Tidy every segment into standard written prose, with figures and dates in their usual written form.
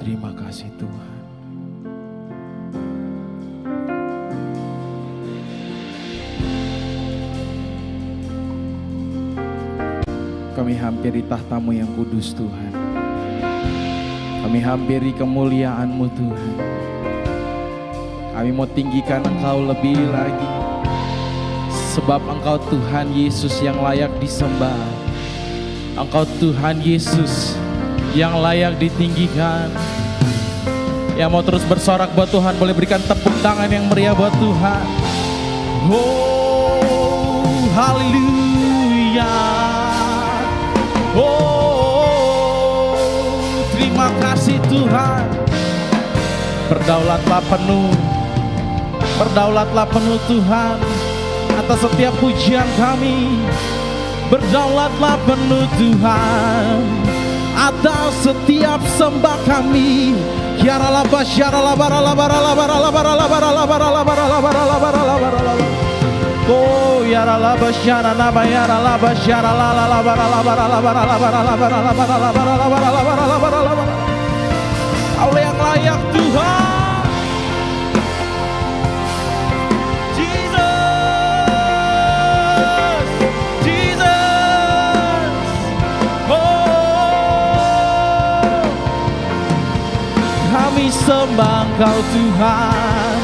Terima kasih Tuhan. Kami hampiri tahta-Mu yang kudus Tuhan. Kami hampiri kemuliaan-Mu Tuhan. Kami mau tinggikan Engkau lebih lagi. Sebab Engkau Tuhan Yesus yang layak disembah. Engkau Tuhan Yesus yang layak ditinggikan. Yang mau terus bersorak buat Tuhan, boleh berikan tepuk tangan yang meriah buat Tuhan. Oh, haleluya. Oh, terima kasih Tuhan. Berdaulatlah penuh Tuhan atas setiap pujian kami. Berdaulatlah penuh Tuhan atas setiap sembah kami. Oh ya la basyara na bayara la basyara la la la bara la bara la bara la bara la bara la bara la bara la bara la bara la bara la bara. Kau yang layak Tuhan. Jesus, Jesus. Oh, kami sembah Engkau Tuhan.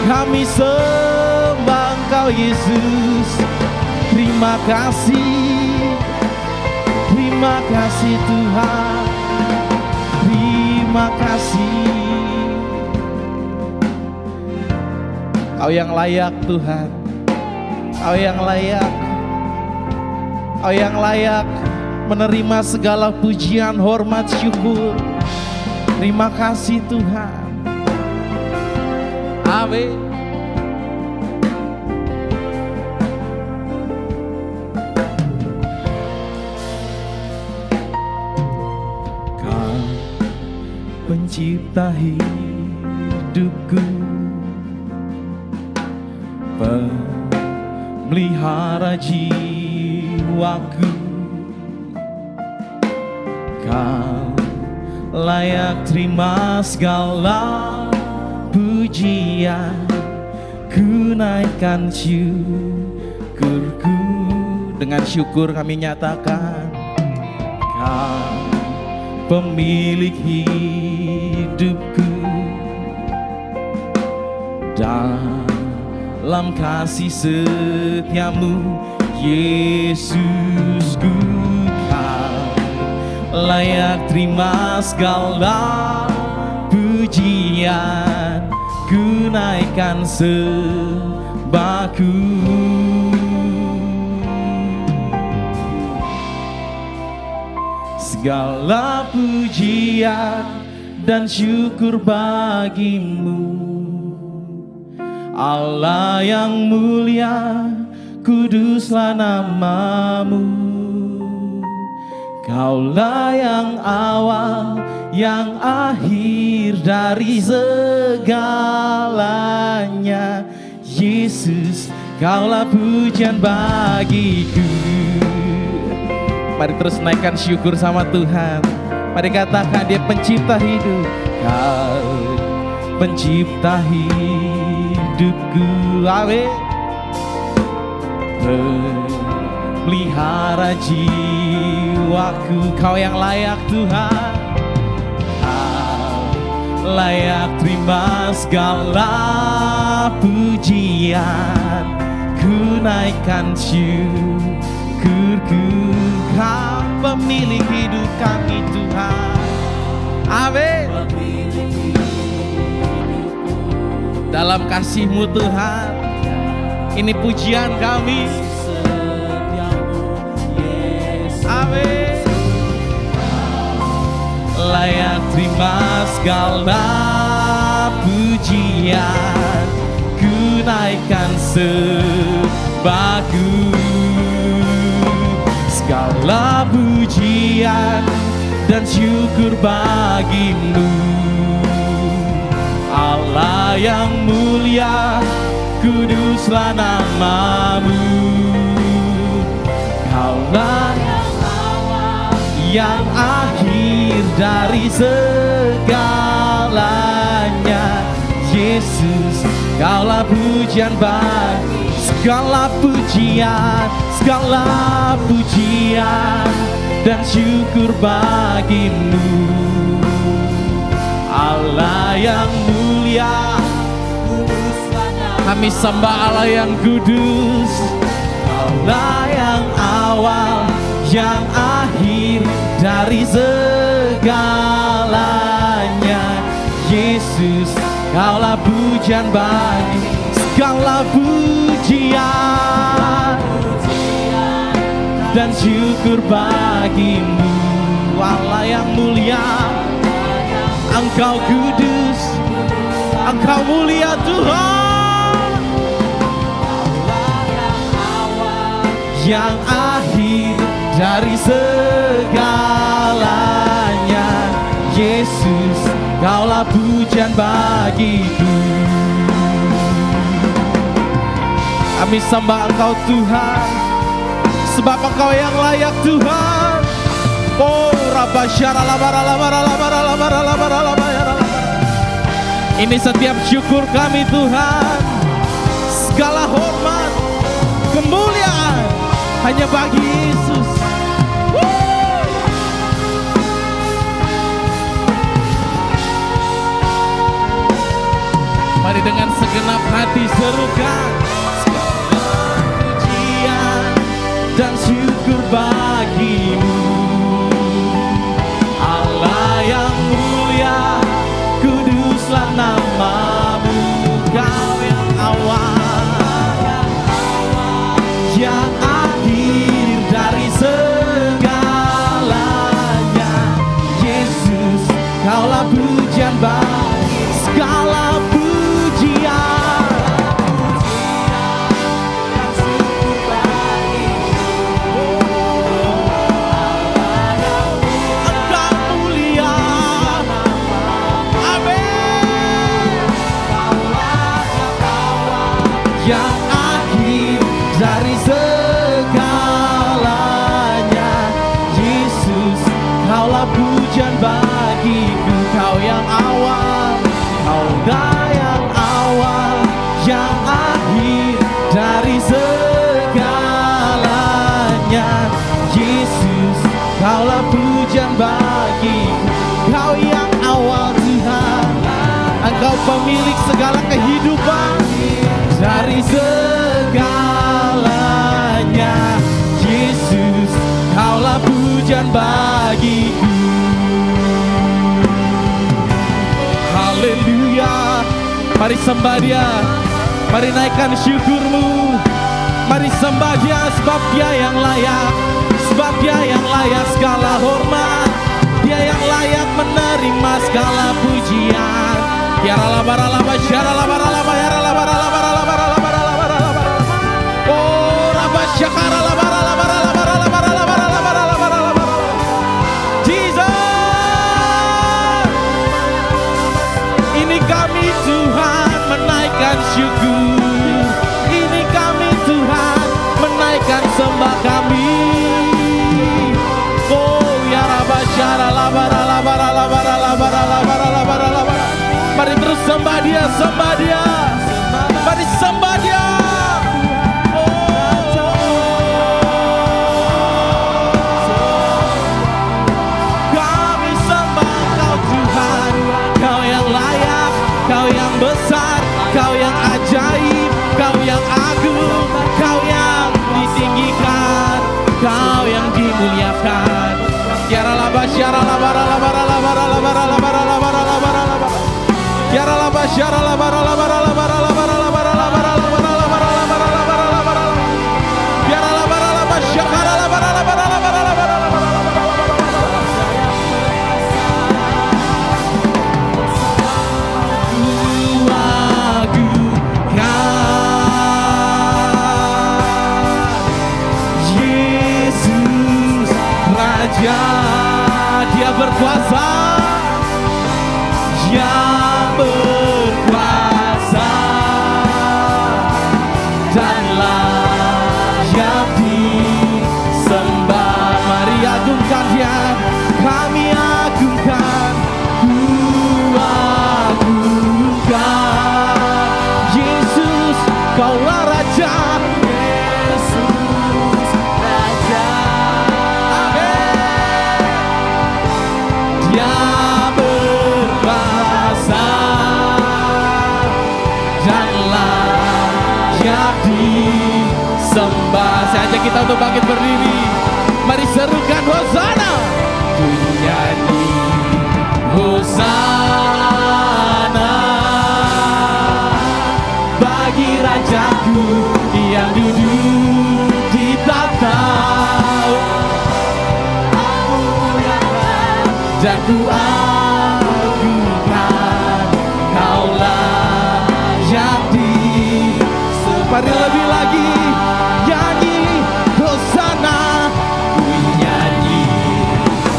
Kami sembah Engkau Yesus. Terima kasih Tuhan. Terima kasih. Kau yang layak Tuhan. Kau yang layak. Kau yang layak menerima segala pujian, hormat, syukur. Terima kasih Tuhan. Amin. Kau pencipta hidupku, pemelihara jiwaku. Kau layak terima segala pujian, ku naikkan syukurku. Dengan syukur kami nyatakan, Kau pemilik hidupku. Dalam kasih setiamu Yesusku, Kau layak terima segala pujian, ku naikkan sembahku. Segala pujian dan syukur bagimu, Allah yang mulia, kuduslah namamu. Kaulah yang awal, yang akhir dari segalanya. Yesus, Kaulah pujian bagiku. Mari terus naikkan syukur sama Tuhan. Mari katakan Dia pencipta hidup. Kau pencipta hidupku. Amin. Pelihara jiwaku, Kau yang layak Tuhan. Kau layak terima segala pujian, ku naikkan syukurku. Kau pemilik hidup kami Tuhan. Amin. Dalam kasih-Mu Tuhan, ini pujian kami. Amin. Layak terima segala pujian, ku naikkan sembahku. Segala pujian dan syukur bagimu, Allah yang mulia, kuduslah namamu. Kaulah yang awal, yang akhir dari segalanya. Yesus, Kaulah pujian bagi segala pujian dan syukur bagimu. Allah yang mulia, kami sembah Allah yang kudus, Allah yang awal, yang akhir dari segalanya. Yesus, Kaulah pujian bagi segala pujian dan syukur bagimu. Allah yang mulia, Engkau kudus, Engkau mulia Tuhan. Yang akhir dari segalanya. Yesus, Kaulah pujian bagiku. Kami sembah Engkau Tuhan, sebab Engkau yang layak Tuhan. Oh, ini setiap syukur kami Tuhan. Segala hormat, kemuliaan hanya bagi Yesus. Mari dengan segenap hati serukan segala pujian dan syukur bagimu. Allah yang mulia, kuduslah namamu. Kau yang awal, yang akhir dari segalanya. Yesus, Kaulah pujian bagi segala pujian. Yang akhir dari segalanya. Yesus, Kaulah pujian bagiku. Kau yang awal, Kaulah yang awal, yang akhir dari segalanya. Yesus, Kaulah pujian bagiku. Kau yang awal Tuhan, Engkau pemilik segala kehidupan. Dari segalanya. Yesus, Kaulah pujian bagiku. Haleluya. Mari sembah Dia, mari naikkan syukurmu. Mari sembah Dia, sebab Dia yang layak, sebab Dia yang layak segala hormat, Dia yang layak menerima segala pujian. Yaralabaralaba, syaralabaralaba, yaralabaralaba. Ini kami Tuhan menaikkan syukur. Ini kami Tuhan menaikkan sembah kami. Oh ya Rabba syaralabaralabaralabaralabaralabaralabaralabar. Mari terus sembah Dia, sembah Dia. Mari sembah Dia. Kau yang besar, Kau yang ajaib, Kau yang agung, Kau yang ditinggikan, Kau yang dimuliakan. Yaralaba syaralabaralabaralabaralabaralabaralabaralabaralabar. Yaralaba syaralabaralabaralabaralabaralabaralabaralabaralabar. Yaralabaralaba syaralabaralabaralabaralabaralabar. Dia berkuasa, yang berkuasa dan layak disembah. Mari agungkan Dia, kami agungkan yang berkuasa dan layak disembah. Saya ajak kita untuk bangkit berdiri. Mari serukan Hosana. Ku nyanyi Hosana bagi Rajaku yang duduk di tahta. Aku muliakan dan ku agungkan, Kaulah yang mari lebih lagi nyanyi Hosana. Ku nyanyi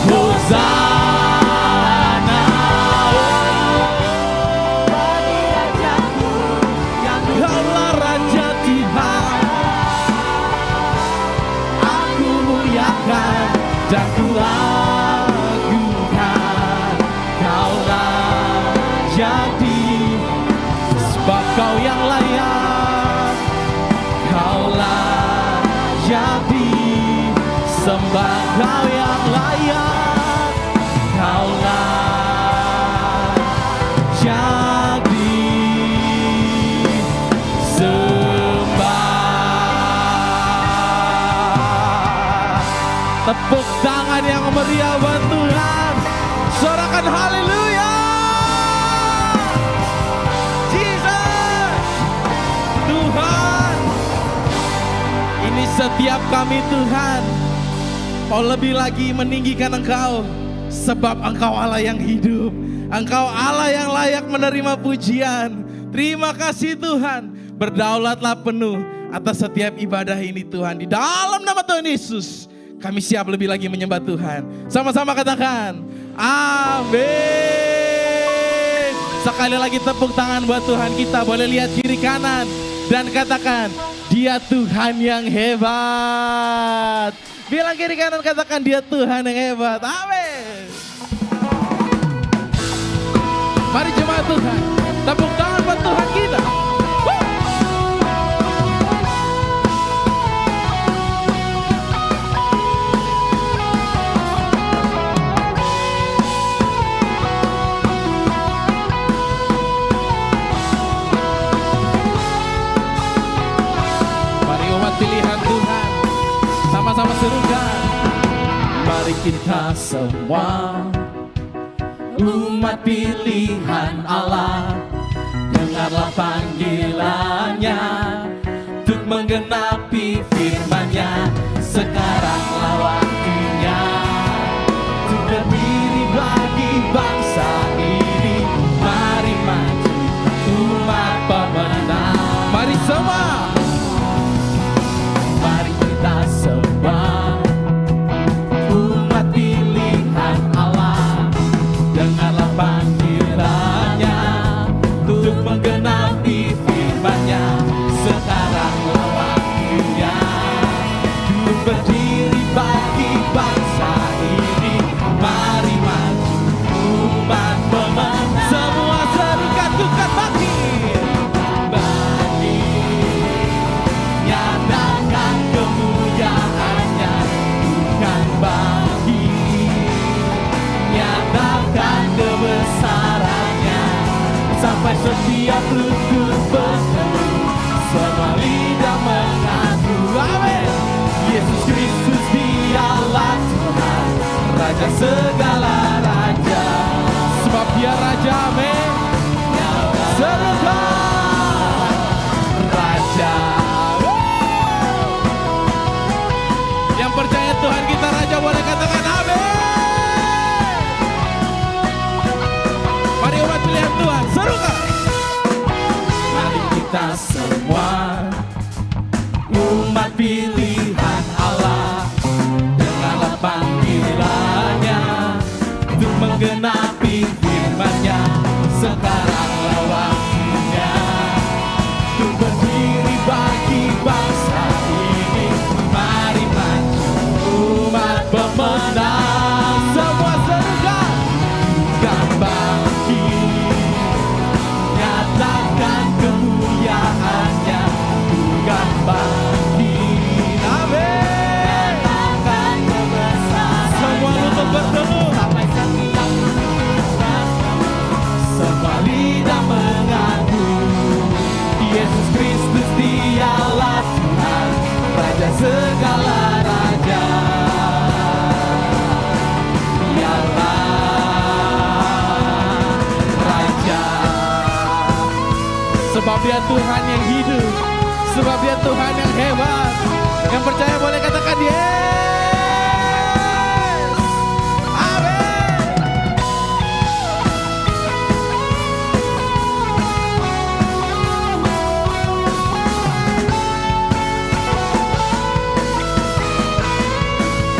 Hosana bagi Rajaku yang Kaulah Raja Tuhan. Aku muliakan dan ku agungkan, Kaulah yang sebab Kau yang layak, Kaulah yang disembah, Kau yang layak, Kaulah yang disembah. Tepuk tangan yang meriah buat Tuhan. Sorakan haleluya. Jesus, Tuhan, ini setiap kami Tuhan mau lebih lagi meninggikan Engkau, sebab Engkau Allah yang hidup, Engkau Allah yang layak menerima pujian. Terima kasih Tuhan, berdaulatlah penuh atas setiap ibadah ini Tuhan. Di dalam nama Tuhan Yesus kami siap lebih lagi menyembah Tuhan. Sama-sama katakan amin. Sekali lagi tepuk tangan buat Tuhan kita. Boleh lihat kiri kanan dan katakan Dia Tuhan yang hebat. Bilang kiri kanan, katakan Dia Tuhan yang hebat. Amin. Mari jemaat Tuhan, tepuk tangan buat Tuhan kita. Mari umat pilihan Tuhan, sama-sama serukan. Mari kita semua umat pilihan Allah, dengarlah panggilannya untuk menggenapi firman-Nya. Sekaranglah waktunya untuk berdiri bagi bangsa ini. Mari maju umat pemenang. Mari semua, mari kita semua umat pilihan Allah, dengarlah panggilannya untuk menggenapi firman-Nya. Sekaranglah waktunya untuk berdiri bagi bangsa ini. Mari maju umat pemenang. Semua serikat tukar bangkit, nyatakan kemuliaan-Nya, bukan bagi, nyatakan kebesaran-Nya, sampai setiap lutut berseru, semua lidah mengaku. Amin. Yesus Kristus Dialah Tuhan, Raja segala raja, sebab Dia Raja. Amin. Serukan Raja. Yang percaya Tuhan kita Raja boleh katakan amin. Mari umat pilihan Tuhan serukan. Mari kita semua umat pilihan Allah, dengarlah panggilannya untuk menggenapi firman-Nya. Sekaranglah waktunya untuk berdiri bagi bangsa ini. Mari maju umat pemenang. Semua serukan, bukan bangkit, nyatakan kemuliaan-Nya, bukan bangkit. Amin. Nyatakan kebesaran. Semua lutut berteduh, sampai setiap Sebab Dia Tuhan yang hidup, sebab Dia Tuhan yang hebat. Yang percaya boleh katakan yes. Amin.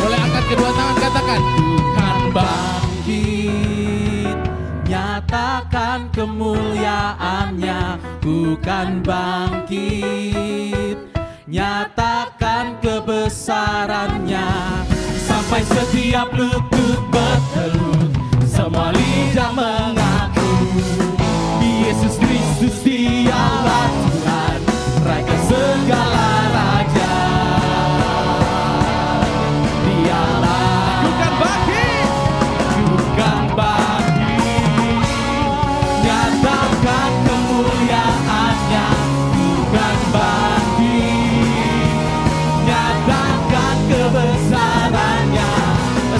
Boleh angkat kedua tangan, katakan Tuhan bangkit, nyatakan kemuliaan-Nya. Bukan bangkit, nyatakan kebesaran-Nya. Sampai setiap lutut bertelut, semua lidah mengaku Yesus Kristus Dialah Tuhan, Raja segala raja. Dialah bukan bangkit, bukan bangkit, nyatakan kemuliaan-Nya. Bukan bangkit, nyatakan kebesaran-Nya.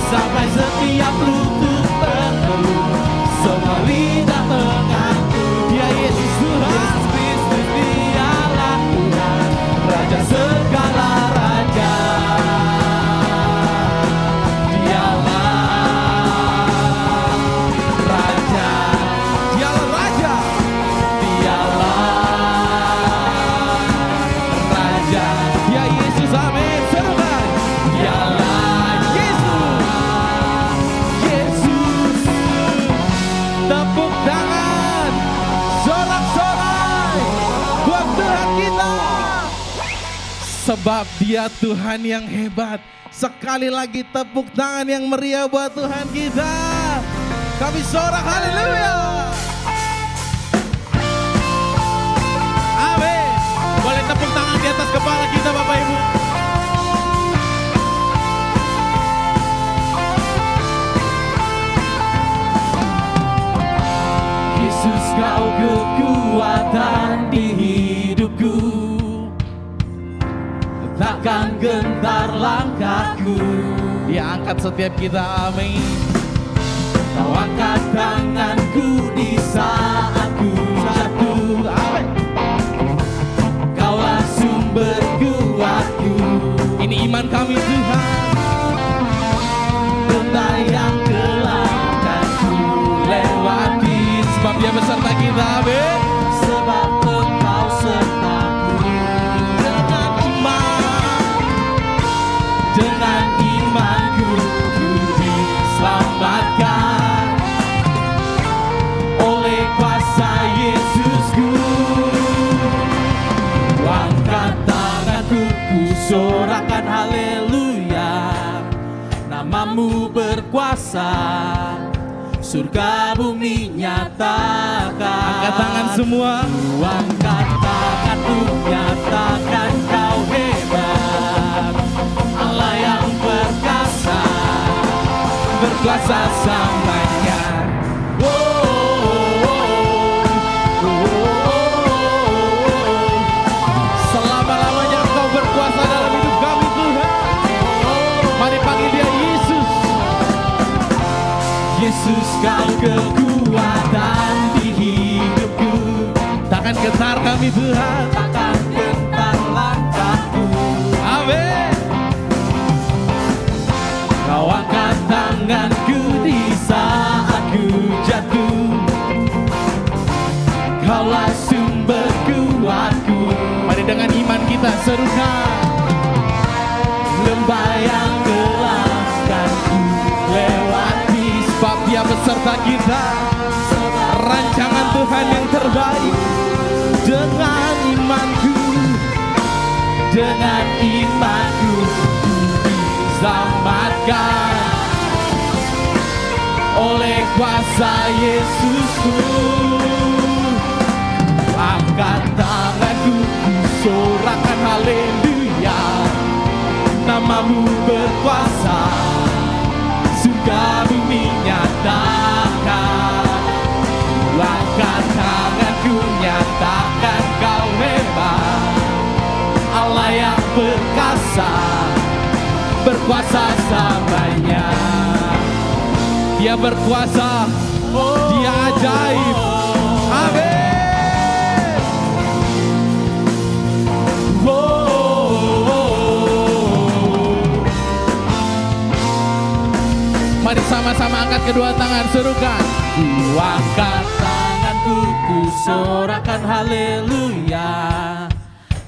Sampai setiap lutut bertelut, semua lidah mengaku Dia Yesus Tuhan, Kristus Dialah Tuhan, Raja segala raja. Dialah Raja, Dialah Raja, Dialah Raja. Dia Yesus, amin. Serukan Dialah Yesus, Yesus. Tepuk tangan, sorak-sorai buat Tuhan kita. Sebab Dia Tuhan yang hebat. Sekali lagi tepuk tangan yang meriah buat Tuhan kita. Kami sorak haleluya. Amin. Boleh tepuk tangan di atas kepala kita Bapak Ibu. Yesus, Kau kekuatan di hidupku, takkan gentar langkahku. Dia angkat setiap kita, amin. Kau angkat tanganku di saat ku jatuh, amin. Kaulah sumber kuatku. Ini iman kami Tuhan. Benda yang gelap dan ku lewati, sebab Dia beserta kita, amin. Sebab Engkau sertaku. Dengan iman, dengan imanku ku diselamatkan oleh kuasa Yesusku. Angkat tanganku, ku sorakan haleluya. Namamu berkuasa, surga bumi nyatakan. Angkat tangan semua. Angkat tanganku, nyatakan Kau hebat. Allah yang perkasa, berkuasa selamanya. Selama-lamanya Engkau berkuasa dalam hidup kami Tuhan. Mari panggil Dia Yesus. Yesus, Kau kekuatan di hidupku, takkan gentar kami Tuhan, takkan gentar langkahku, amin. Kau angkat tanganku di saat ku jatuh, Kaulah sumber kuatku. Mari dengan iman kita serukan. Lembah yang gelap kan ku lewati, sebab Dia beserta kita. Rancangan Tuhan yang terbaik. Dengan imanku, dengan imanku ku diselamatkan oleh kuasa Yesusku. Angkat tanganku, ku sorakan haleluya. Namamu berkuasa, surga bumi nyatakan. Angkat tanganku, nyatakan Kau hebat. Allah yang perkasa, berkuasa selamanya. Dia berkuasa, Dia ajaib, amin. Mari sama-sama angkat kedua tangan, suruhkan. Ku angkat tanganku, ku sorakan haleluya.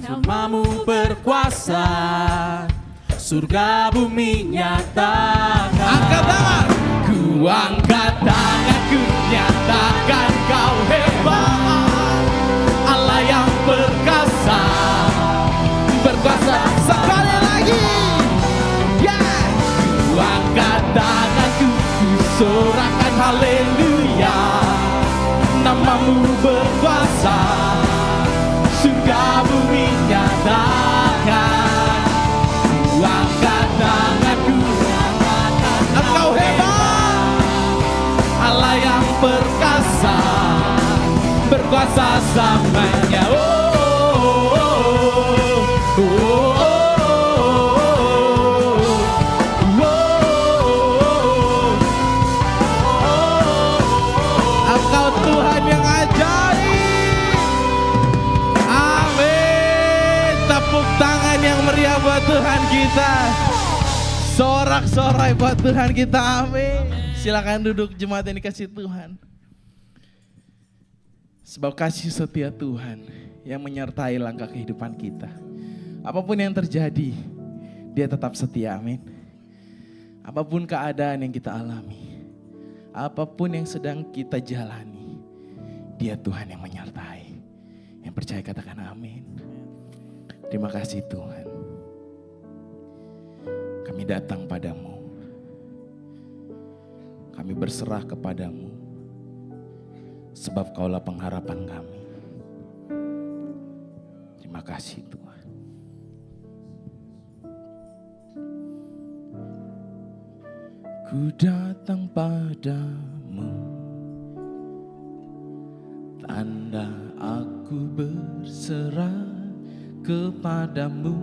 Namamu berkuasa, surga bumi nyatakan. Angkat tangan. Ku angkat tanganku, nyatakan kau hebat, Allah yang perkasa, berkuasa. Sekali lagi. Yeah. Ku angkat tanganku, ku sorakan haleluya. Namamu berkuasa, surga bumi nyatakan. Ku angkat tanganku, nyatakan Engkau hebat, Allah yang perkasa, berkuasa selamanya. Engkau Tuhan yang ajaib. Amin. Tepuk tangan yang meriah buat Tuhan kita. Sorak-sorai buat Tuhan kita. Amin. Silakan duduk, jemaat yang dikasih Tuhan. Sebab kasih setia Tuhan yang menyertai langkah kehidupan kita. Apapun yang terjadi, Dia tetap setia, amin. Apapun keadaan yang kita alami, apapun yang sedang kita jalani, Dia Tuhan yang menyertai. Yang percaya katakan amin. Terima kasih Tuhan. Kami datang padamu. Kami berserah kepadamu. Sebab Kaulah pengharapan kami. Terima kasih Tuhan. Ku datang padamu, tanda aku berserah kepadamu.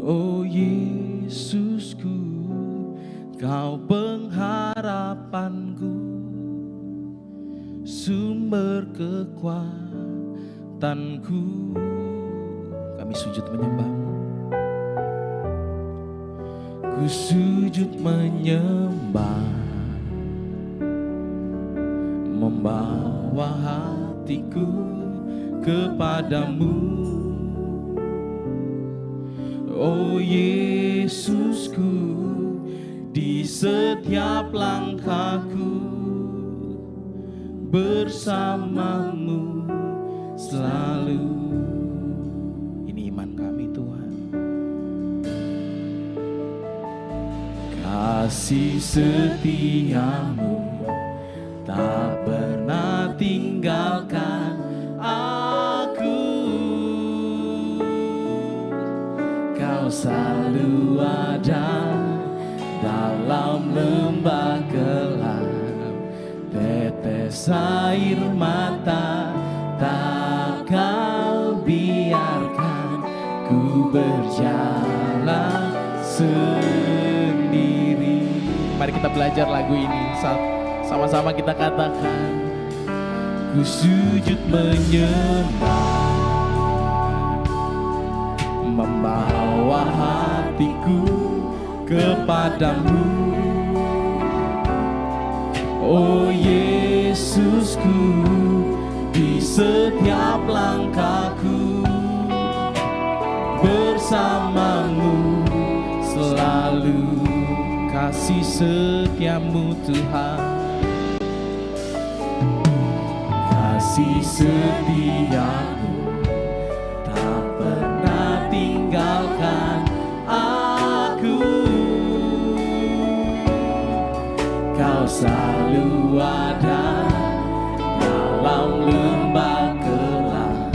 Oh Yesusku, Kau pengharapanku, sumber kekuatanku. Kami sujud menyembah-Mu. Ku sujud menyembah, membawa hatiku kepadamu. Oh Yesusku, di setiap langkahku bersamamu selalu. Ini iman kami Tuhan. Kasih setiamu tak pernah tinggalkan aku. Kau selalu ada dalam lembah gelap, tetes air mata tak Kau biarkan ku berjalan sendiri. Mari kita belajar lagu ini, sama-sama kita katakan. Ku sujud menyembah, membawa hatiku kepadamu. Oh Yesusku, di setiap langkahku bersamamu selalu. Kasih setiamu Tuhan, kasih setiamu tak pernah tinggalkan aku. Kau selalu ada dalam lembah gelap,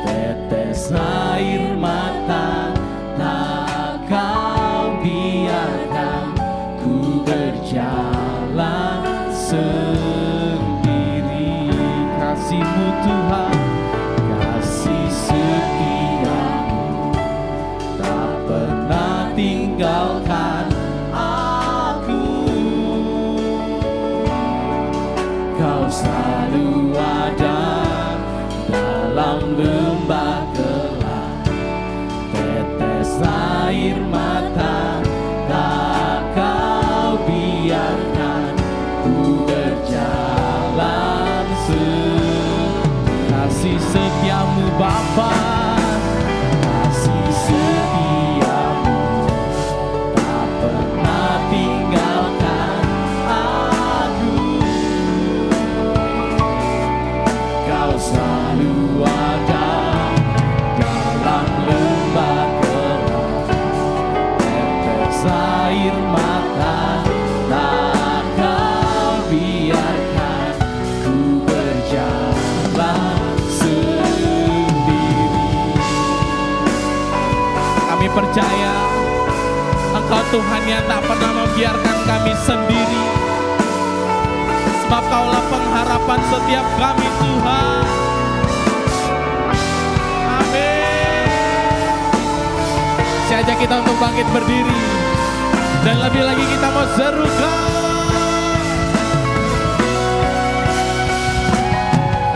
tetes air mata tak Kau biarkan ku berjalan sendiri. Kasih-Mu Tuhan, kasih setiamu tak pernah tinggalkan aku. Kau selalu ada dalam lembah gelap, tetes air mata tak percaya Engkau Tuhan yang tak pernah membiarkan kami sendiri, sebab Kaulah pengharapan setiap kami Tuhan. Amin. Saya ajak kita untuk bangkit berdiri, dan lebih lagi kita mau serukan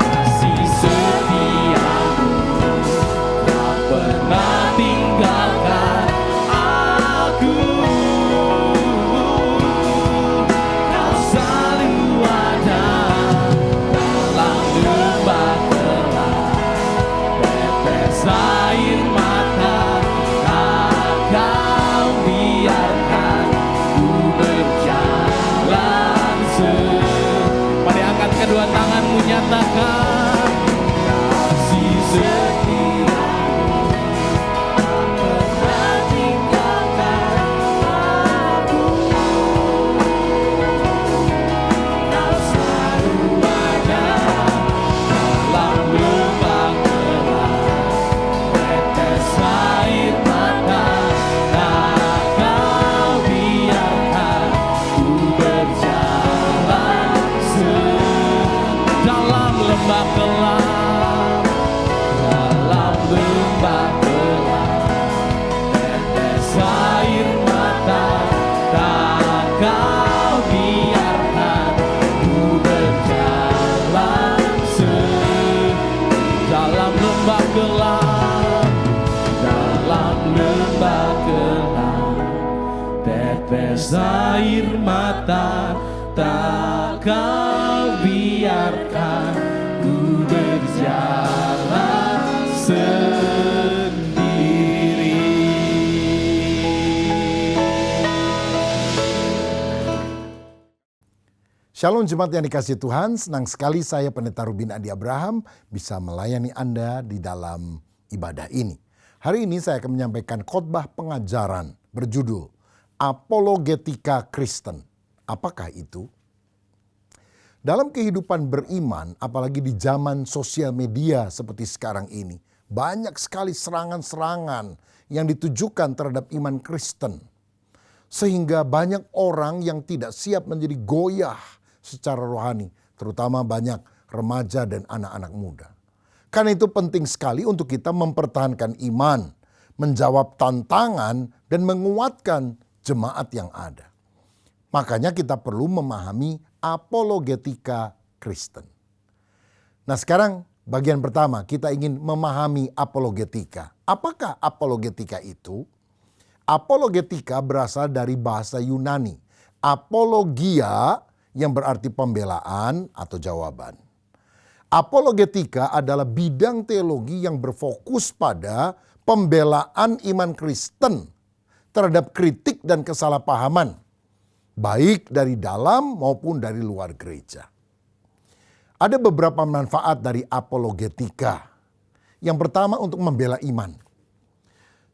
kasih setiamu tak pernah tinggalkan aku. Kau selalu ada dalam lembah gelap, tetes air mata tak Kau biarkan ku berjalan Mari angkat kedua tanganmu, nyatakan kasih setiamu tak pernah tinggalkan aku. Kau selalu ada dalam lembah gelap, tetes air mata tak Kau biarkan ku berjalan dalam lembah gelap, dalam lembah gelap, tetes air mata tak Kau biarkan ku berjalan dalam lembah gelap, dalam lembah gelap, tetes air mata tak Kau biarkan ku berjalan sendiri. Shalom jemaat yang dikasihi Tuhan, senang sekali saya Pendeta Rubin Adi Abraham bisa melayani Anda di dalam ibadah ini. Hari ini saya akan menyampaikan khotbah pengajaran berjudul Apologetika Kristen. Apakah itu? Dalam kehidupan beriman, apalagi di zaman sosial media seperti sekarang ini, banyak sekali serangan-serangan yang ditujukan terhadap iman Kristen. Sehingga banyak orang yang tidak siap menjadi goyah secara rohani, terutama banyak remaja dan anak-anak muda. Karena itu penting sekali untuk kita mempertahankan iman, menjawab tantangan dan menguatkan jemaat yang ada. Makanya kita perlu memahami apologetika Kristen. Nah sekarang bagian pertama kita ingin memahami apologetika. Apakah apologetika itu? Apologetika berasal dari bahasa Yunani. Apologia yang berarti pembelaan atau jawaban. Apologetika adalah bidang teologi yang berfokus pada pembelaan iman Kristen terhadap kritik dan kesalahpahaman, baik dari dalam maupun dari luar gereja. Ada beberapa manfaat dari apologetika. Yang pertama untuk membela iman.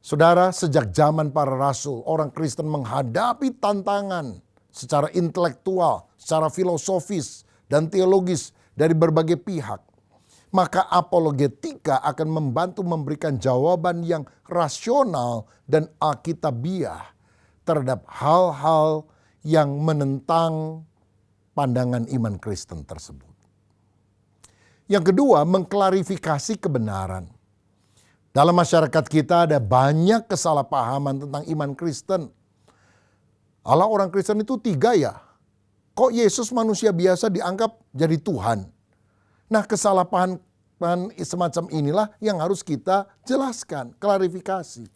Saudara, sejak zaman para rasul, orang Kristen menghadapi tantangan secara intelektual, secara filosofis, dan teologis dari berbagai pihak. Maka apologetika akan membantu memberikan jawaban yang rasional dan alkitabiah terhadap hal-hal yang menentang pandangan iman Kristen tersebut. Yang kedua, mengklarifikasi kebenaran. Dalam masyarakat kita ada banyak kesalahpahaman tentang iman Kristen. Allah, orang Kristen itu 3 ya? Kok Yesus manusia biasa dianggap jadi Tuhan? Nah, kesalahpahaman semacam inilah yang harus kita jelaskan, klarifikasi.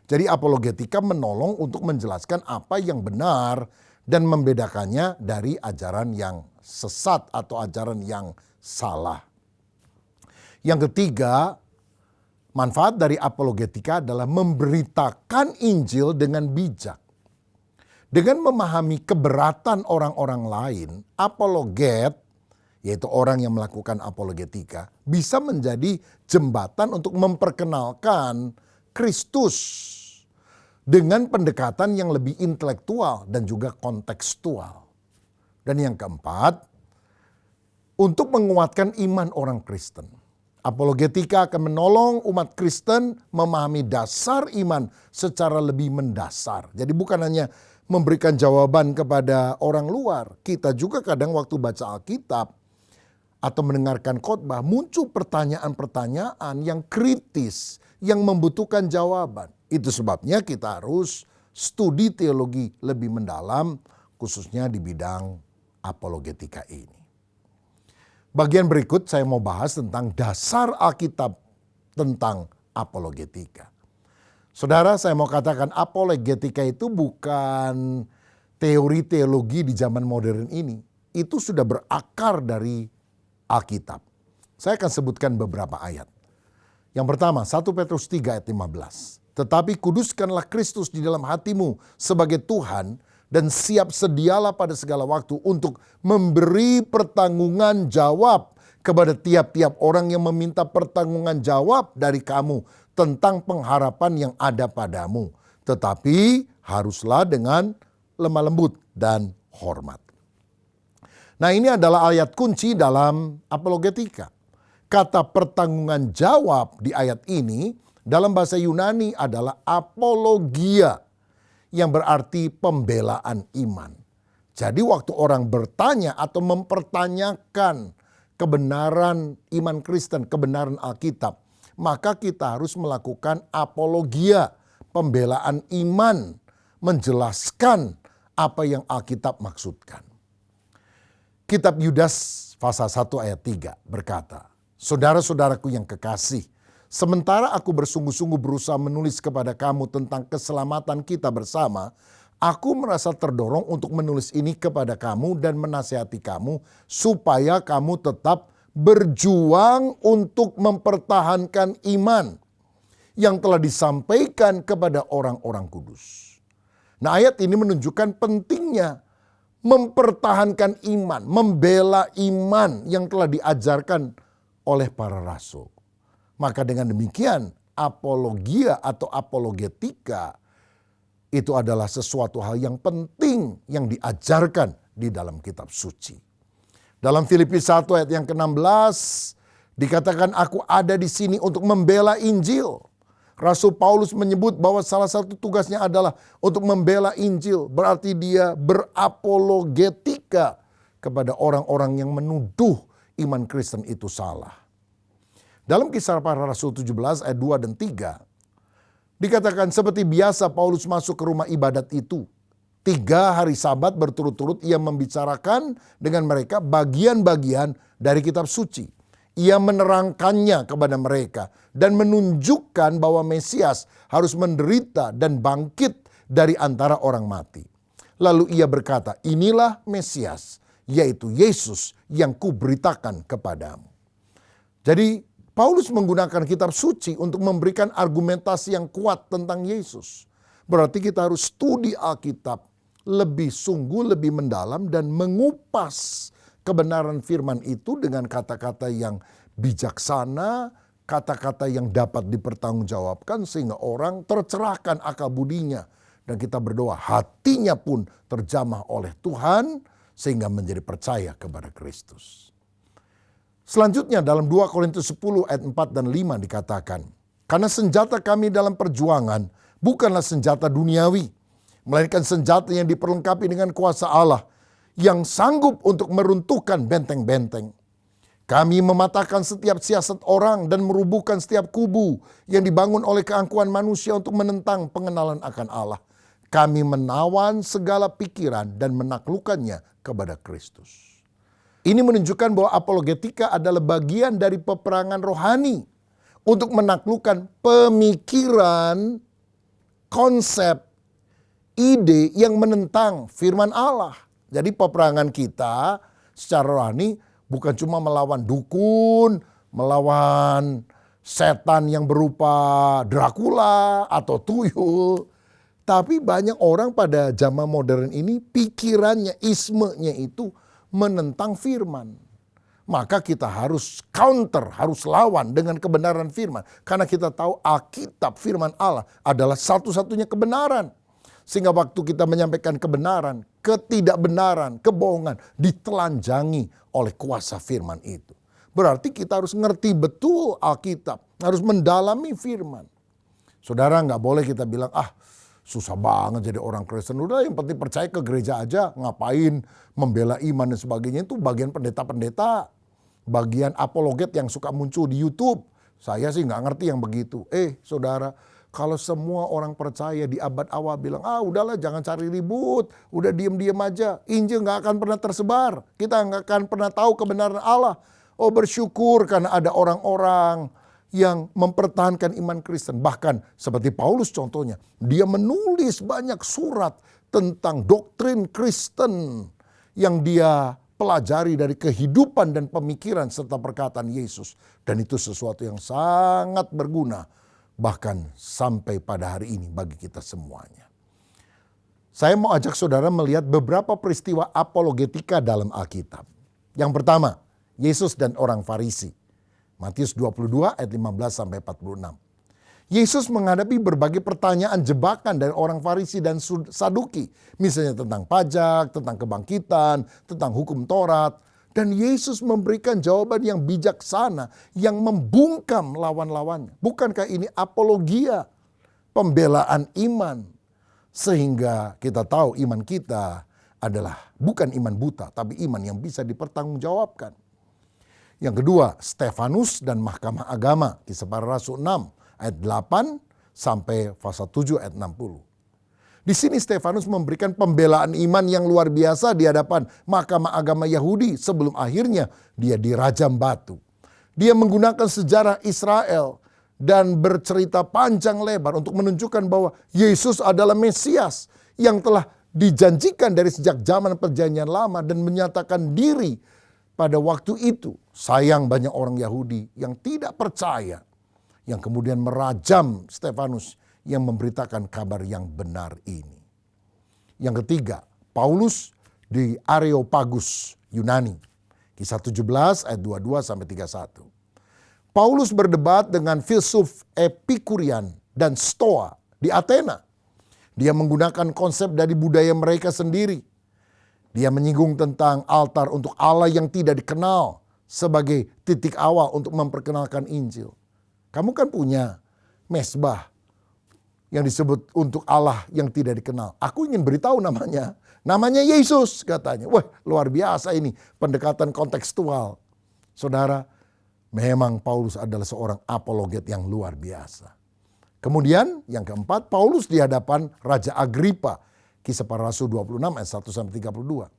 Jadi apologetika menolong untuk menjelaskan apa yang benar dan membedakannya dari ajaran yang sesat atau ajaran yang salah. Yang ketiga, manfaat dari apologetika adalah memberitakan Injil dengan bijak. Dengan memahami keberatan orang-orang lain, apologet, yaitu orang yang melakukan apologetika, bisa menjadi jembatan untuk memperkenalkan Kristus dengan pendekatan yang lebih intelektual dan juga kontekstual. Dan yang keempat, untuk menguatkan iman orang Kristen. Apologetika akan menolong umat Kristen memahami dasar iman secara lebih mendasar. Jadi bukan hanya memberikan jawaban kepada orang luar. Kita juga kadang waktu baca Alkitab atau mendengarkan khotbah muncul pertanyaan-pertanyaan yang kritis, yang membutuhkan jawaban. Itu sebabnya kita harus studi teologi lebih mendalam, khususnya di bidang apologetika ini. Bagian berikut saya mau bahas tentang dasar Alkitab tentang apologetika. Saudara, saya mau katakan apologetika itu bukan teori teologi di zaman modern ini. Itu sudah berakar dari Alkitab. Saya akan sebutkan beberapa ayat. Yang pertama, 1 Petrus 3 ayat 15. Tetapi kuduskanlah Kristus di dalam hatimu sebagai Tuhan, dan siap sedialah pada segala waktu untuk memberi pertanggungan jawab kepada tiap-tiap orang yang meminta pertanggungan jawab dari kamu tentang pengharapan yang ada padamu. Tetapi haruslah dengan lemah lembut dan hormat. Nah, ini adalah ayat kunci dalam apologetika. Kata pertanggungan jawab di ayat ini dalam bahasa Yunani adalah apologia, yang berarti pembelaan iman. Jadi waktu orang bertanya atau mempertanyakan kebenaran iman Kristen, kebenaran Alkitab, maka kita harus melakukan apologia, pembelaan iman, menjelaskan apa yang Alkitab maksudkan. Kitab Yudas pasal 1 ayat 3 berkata, "Saudara-saudaraku yang kekasih, sementara aku bersungguh-sungguh berusaha menulis kepada kamu tentang keselamatan kita bersama, aku merasa terdorong untuk menulis ini kepada kamu dan menasihati kamu supaya kamu tetap berjuang untuk mempertahankan iman yang telah disampaikan kepada orang-orang kudus." Nah, ayat ini menunjukkan pentingnya mempertahankan iman, membela iman yang telah diajarkan oleh para rasul. Maka dengan demikian apologia atau apologetika itu adalah sesuatu hal yang penting yang diajarkan di dalam kitab suci. Dalam Filipi 1 ayat yang ke-16 dikatakan aku ada di sini untuk membela Injil. Rasul Paulus menyebut bahwa salah satu tugasnya adalah untuk membela Injil. Berarti dia berapologetika kepada orang-orang yang menuduh iman Kristen itu salah. Dalam Kisah Para Rasul 17 ayat 2 dan 3, dikatakan seperti biasa Paulus masuk ke rumah ibadat itu. 3 hari Sabat berturut-turut ia membicarakan dengan mereka bagian-bagian dari kitab suci. Ia menerangkannya kepada mereka dan menunjukkan bahwa Mesias harus menderita dan bangkit dari antara orang mati. Lalu ia berkata, inilah Mesias, yaitu Yesus yang kuberitakan kepadamu. Jadi Paulus menggunakan kitab suci untuk memberikan argumentasi yang kuat tentang Yesus. Berarti kita harus studi Alkitab lebih sungguh, lebih mendalam dan mengupas kebenaran firman itu dengan kata-kata yang bijaksana, kata-kata yang dapat dipertanggungjawabkan sehingga orang tercerahkan akal budinya. Dan kita berdoa hatinya pun terjamah oleh Tuhan sehingga menjadi percaya kepada Kristus. Selanjutnya dalam 2 Korintus 10 ayat 4 dan 5 dikatakan, karena senjata kami dalam perjuangan bukanlah senjata duniawi, melainkan senjata yang diperlengkapi dengan kuasa Allah yang sanggup untuk meruntuhkan benteng-benteng. Kami mematahkan setiap siasat orang dan merubuhkan setiap kubu yang dibangun oleh keangkuhan manusia untuk menentang pengenalan akan Allah. Kami menawan segala pikiran dan menaklukkannya kepada Kristus. Ini menunjukkan bahwa apologetika adalah bagian dari peperangan rohani untuk menaklukkan pemikiran, konsep, ide yang menentang firman Allah. Jadi peperangan kita secara rohani bukan cuma melawan dukun, melawan setan yang berupa Dracula atau tuyul. Tapi banyak orang pada zaman modern ini pikirannya, ismenya itu menentang firman. Maka kita harus counter, harus lawan dengan kebenaran firman. Karena kita tahu Alkitab firman Allah adalah satu-satunya kebenaran. Sehingga waktu kita menyampaikan kebenaran, ketidakbenaran, kebohongan ditelanjangi oleh kuasa firman itu. Berarti kita harus ngerti betul Alkitab, harus mendalami firman. Saudara, nggak boleh kita bilang, susah banget jadi orang Kristen. Udah yang penting percaya ke gereja aja, ngapain membela iman dan sebagainya. Itu bagian pendeta-pendeta, bagian apologet yang suka muncul di YouTube. Saya sih nggak ngerti yang begitu. Saudara, kalau semua orang percaya di abad awal bilang, udahlah jangan cari ribut, udah diem-diem aja. Injil nggak akan pernah tersebar, kita nggak akan pernah tahu kebenaran Allah. Bersyukur karena ada orang-orang yang mempertahankan iman Kristen. Bahkan seperti Paulus contohnya, dia menulis banyak surat tentang doktrin Kristen yang dia pelajari dari kehidupan dan pemikiran serta perkataan Yesus. Dan itu sesuatu yang sangat berguna bahkan sampai pada hari ini bagi kita semuanya. Saya mau ajak saudara melihat beberapa peristiwa apologetika dalam Alkitab. Yang pertama, Yesus dan orang Farisi. Matius 22 ayat 15 sampai 46. Yesus menghadapi berbagai pertanyaan jebakan dari orang Farisi dan Saduki. Misalnya tentang pajak, tentang kebangkitan, tentang hukum Taurat. Dan Yesus memberikan jawaban yang bijaksana, yang membungkam lawan-lawannya. Bukankah ini apologia, pembelaan iman? Sehingga kita tahu iman kita adalah bukan iman buta, tapi iman yang bisa dipertanggungjawabkan. Yang kedua, Stefanus dan Mahkamah Agama, Kisah Para Rasul 6 ayat 8 sampai pasal 7 ayat 60. Di sini Stefanus memberikan pembelaan iman yang luar biasa di hadapan Mahkamah Agama Yahudi sebelum akhirnya dia dirajam batu. Dia menggunakan sejarah Israel dan bercerita panjang lebar untuk menunjukkan bahwa Yesus adalah Mesias yang telah dijanjikan dari sejak zaman Perjanjian Lama dan menyatakan diri pada waktu itu. Sayang banyak orang Yahudi yang tidak percaya, yang kemudian merajam Stefanus yang memberitakan kabar yang benar ini. Yang ketiga, Paulus di Areopagus, Yunani. Kisah 17 ayat 22 sampai 31. Paulus berdebat dengan filsuf Epikurian dan Stoa di Athena. Dia menggunakan konsep dari budaya mereka sendiri. Dia menyinggung tentang altar untuk Allah yang tidak dikenal sebagai titik awal untuk memperkenalkan Injil. Kamu kan punya mezbah yang disebut untuk Allah yang tidak dikenal. Aku ingin beritahu namanya. Namanya Yesus katanya. Wah, luar biasa ini pendekatan kontekstual. Saudara, memang Paulus adalah seorang apologet yang luar biasa. Kemudian yang keempat, Paulus di hadapan Raja Agripa. Kisah Para Rasul 26 ayat 1 sampai 32.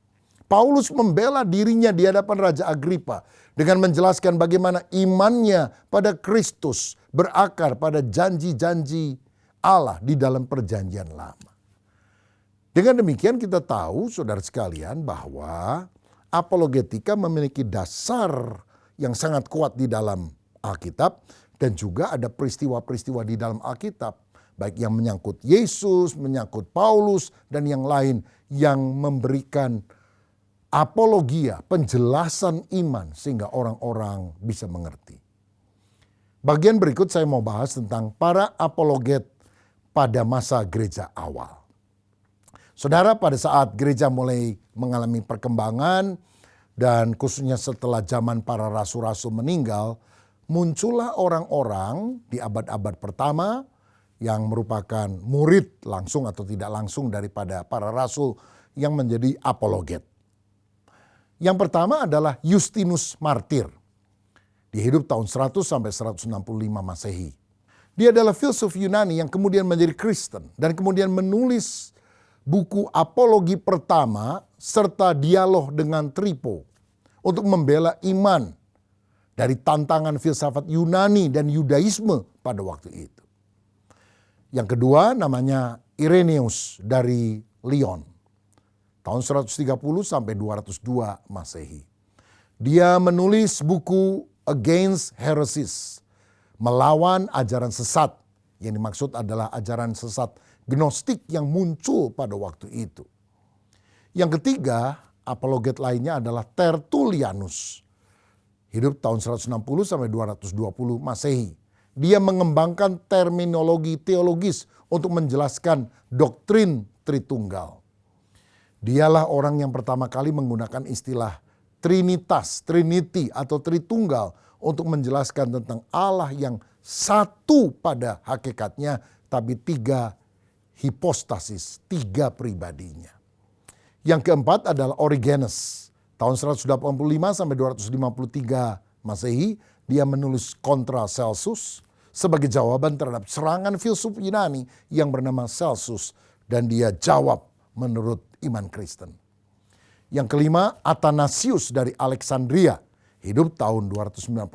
Paulus membela dirinya di hadapan Raja Agripa dengan menjelaskan bagaimana imannya pada Kristus berakar pada janji-janji Allah di dalam Perjanjian Lama. Dengan demikian kita tahu, saudara sekalian, bahwa apologetika memiliki dasar yang sangat kuat di dalam Alkitab dan juga ada peristiwa-peristiwa di dalam Alkitab, baik yang menyangkut Yesus, menyangkut Paulus, dan yang lain yang memberikan apologia, penjelasan iman sehingga orang-orang bisa mengerti. Bagian berikut saya mau bahas tentang para apologet pada masa gereja awal. Saudara, pada saat gereja mulai mengalami perkembangan dan khususnya setelah zaman para rasul-rasul meninggal, muncullah orang-orang di abad-abad pertama yang merupakan murid langsung atau tidak langsung daripada para rasul yang menjadi apologet. Yang pertama adalah Justinus Martir. Dia hidup tahun 100 sampai 165 Masehi. Dia adalah filsuf Yunani yang kemudian menjadi Kristen dan kemudian menulis buku apologi pertama serta dialog dengan Trypho untuk membela iman dari tantangan filsafat Yunani dan Yudaisme pada waktu itu. Yang kedua namanya Irenaeus dari Lyon. Tahun 130 sampai 202 Masehi. Dia menulis buku Against Heresies. Melawan ajaran sesat. Yang dimaksud adalah ajaran sesat Gnostik yang muncul pada waktu itu. Yang ketiga, apologet lainnya adalah Tertullianus. Hidup tahun 160 sampai 220 Masehi. Dia mengembangkan terminologi teologis untuk menjelaskan doktrin Tritunggal. Dialah orang yang pertama kali menggunakan istilah Trinitas, Trinity atau Tritunggal untuk menjelaskan tentang Allah yang satu pada hakikatnya, tapi tiga hipostasis, tiga pribadinya. Yang keempat adalah Origenes. Tahun 185 sampai 253 Masehi, dia menulis kontra Celsus sebagai jawaban terhadap serangan filsuf Yunani yang bernama Celsus, dan dia jawab menurut iman Kristen. Yang kelima, Athanasius dari Alexandria, hidup tahun 296